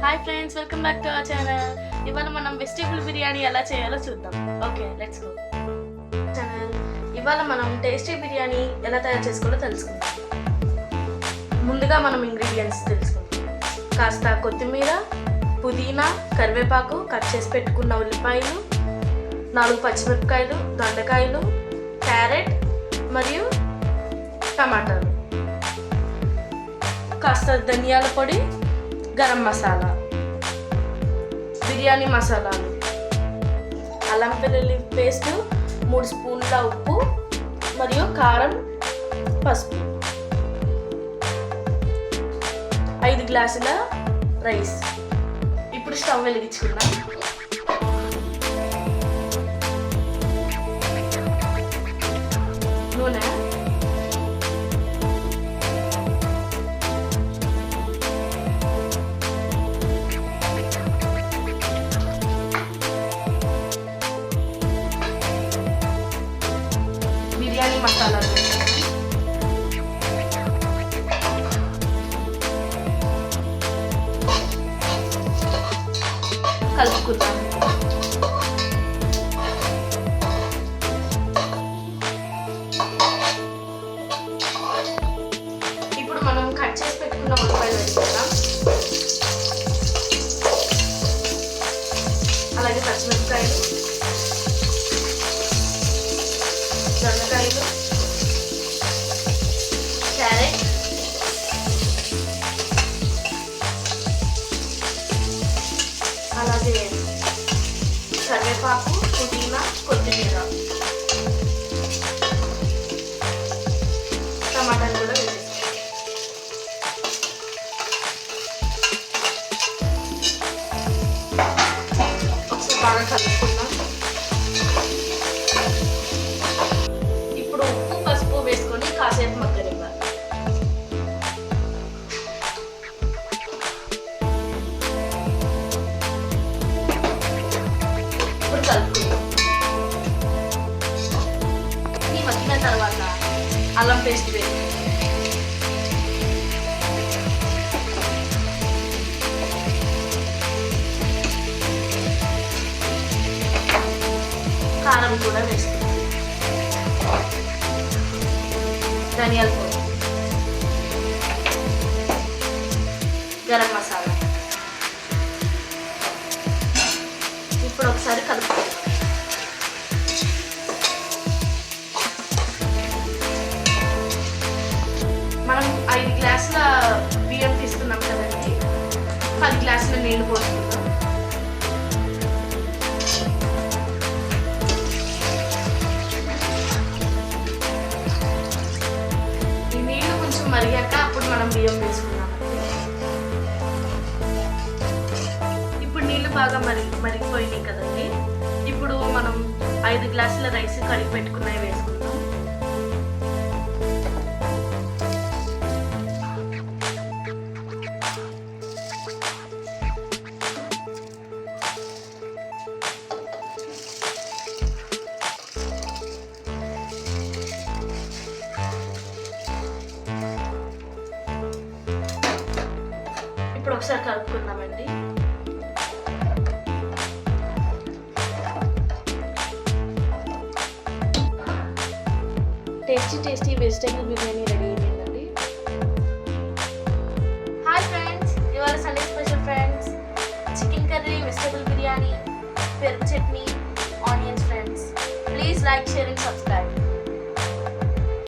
Hi friends, welcome back to our channel. ఇవాళ మనం vegetable biryani ఎలా చేయాలో చూద్దాం. Okay, let's go. ఇవాళ మనం టేస్టీ బిర్యానీ ఎలా తయారు చేసుకోవాలో తెలుసుకుందాం. ముందుగా మనం ఇంగ్రీడియంట్స్ తెలుసుకుందాం. కాస్త కొత్తిమీర, పుదీనా, కరివేపాకు, కట్ చేసి పెట్టుకున్న ఉల్లిపాయలు, 4 పచ్చిమిరపకాయలు, దొండకాయలు, క్యారెట్ మరియు టమాటాలు, కాస్త ధనియాల పొడి, గరం మసాలా, బిర్యానీ మసాలాలు, అల్లం వెల్లుల్లి పేస్ట్, 3 స్పూన్ల ఉప్పు మరియు కారం, పసుపు, 5 గ్లాసుల రైస్. ఇప్పుడు స్టవ్ వెలిగించుకుందాం. నూనె, బిర్యానీ మసాలాలు కలుపుకుందాం. ఇప్పుడు మనం కట్ చేసి పెట్టుకున్న ఉల్లిపాయలు వేసుకుందాం. అలాగే పచ్చిమిరపకాయలు, దొండకాయలు, క్యారెట్, అలాగే కరివేపాకు, పుదీనా, కొత్తిమీర, టమాటాలు కూడా వేసేస్తాం. ఒకసారి బాగా కలుపుకుందాం. ఇప్పుడు ఉప్పు, పసుపు వేసుకొని కాసేపు మగ్గనివ్వాలి. ఇప్పుడు కలుపుకుందాం. ఇది మగ్గిన తర్వాత అల్లం పేస్ట్ వేసి కారం కూడా వేసుకుందాం. ధనియాల పొడి, గరం మసాలా. ఇప్పుడు ఒకసారి కలుపుకుందాం. మనం 5 గ్లాసుల బియ్యం తీసుకున్నాం కదండి, 10 గ్లాసుల నీళ్లు పోసుకుందాం. మరిగాక అప్పుడు మనం బియ్యం వేసుకున్నాం. ఇప్పుడు నీళ్ళు బాగా మరిగిపోయినాయి కదండి. ఇప్పుడు మనం 5 గ్లాసుల రైస్ కడిగి పెట్టుకున్నవి వేసుకుందాం. ఇప్పుడు ఒకసారి కలుపుకుందామండి. టేస్టీ వెజిటేబుల్ బిర్యానీ రెడీ అయిపోయిందండి. హాయ్ ఫ్రెండ్స్, ఇవాళ Sunday special friends, chicken curry, vegetable biryani, పెరుగు chutney, onions friends. Please like, share and subscribe.